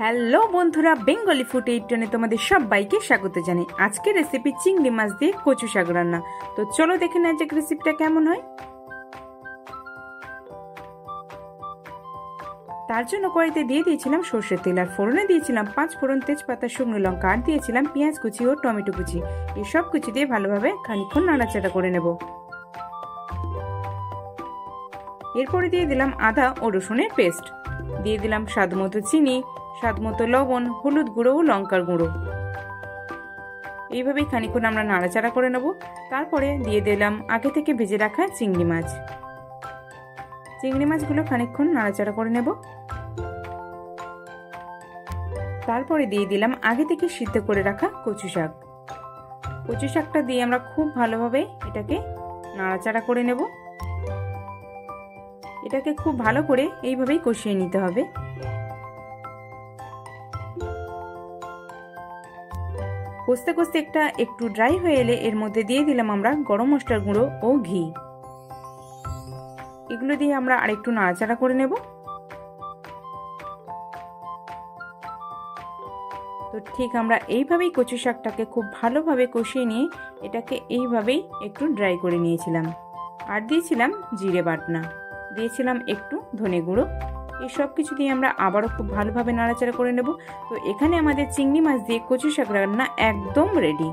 Hello বন্ধুরা, Bengali food এইটনে তোমাদের সবাইকে স্বাগত জানাই। আজকের রেসিপি চিংড়ি মাছ দিয়ে কচু শাক রান্না। তো চলো দেখে নেওয়া যাক রেসিপিটা কেমন হয়। তার জন্য কড়াইতে দিয়ে দিয়েছিলাম সর্ষের তেল, আর ফোড়নে দিয়েছিলাম 5 ফোড়ন, তেজপাতা, শুকনো লঙ্কা, আর দিয়েছিলাম পেঁয়াজ কুচি ও টমেটো কুচি। এই সব কুচি দিয়ে ভালোভাবে খানিকক্ষণ নাড়াচাড়া করে নেব। এরপরে দিয়ে দিলাম আদা ও রসুনের পেস্ট, দিয়ে দিলাম স্বাদ মতো চিনি, স্বাদ মতো লবণ, হলুদ গুঁড়ো ও লঙ্কার গুঁড়ো। এইভাবেই খানিকক্ষণ আমরা নাড়াচাড়া করে নেব। তারপরে দিয়ে দিলাম আগে থেকে ভেজে রাখা চিংড়ি মাছ। চিংড়ি মাছগুলো খানিকক্ষণ নাড়াচাড়া করে নেব। তারপরে দিয়ে দিলাম আগে থেকে সিদ্ধ করে রাখা কচু শাক। কচু শাকটা দিয়ে আমরা খুব ভালোভাবে এটাকে নাড়াচাড়া করে নেব। এটাকে খুব ভালো করে এইভাবেই কষিয়ে নিতে হবে। কষতে কষতে একটু ড্রাই হয়ে এলে এর মধ্যে দিয়ে দিলাম আমরা গরম মশলার গুঁড়ো ও ঘি। এগুলো দিয়ে আমরা আরেকটু নাড়াচাড়া করে নেব। তো ঠিক আমরা এইভাবেই কচু শাকটাকে খুব ভালোভাবে কষিয়ে নিয়ে এটাকে এইভাবেই একটু ড্রাই করে নিয়েছিলাম। আর দিয়েছিলাম জিরে বাটনা, দিয়েছিলাম একটু ধনে গুঁড়ো। এই সব কিছু দিয়ে আমরা আবারও খুব ভালোভাবে নাড়াচাড়া করে নেব। তো এখানে আমাদের চিংড়ি মাছ দিয়ে কচু শাক রান্না একদম রেডি।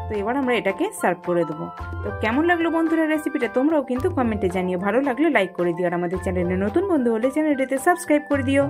তো এবার আমরা এটাকে সার্ভ করে দেবো। তো কেমন লাগলো বন্ধুরা রেসিপিটা তোমরাও কিন্তু কমেন্টে জানিও। ভালো লাগলে লাইক করে দিও, আর আমাদের চ্যানেলে নতুন বন্ধু হলে চ্যানেলটিতে সাবস্ক্রাইব করে দিও।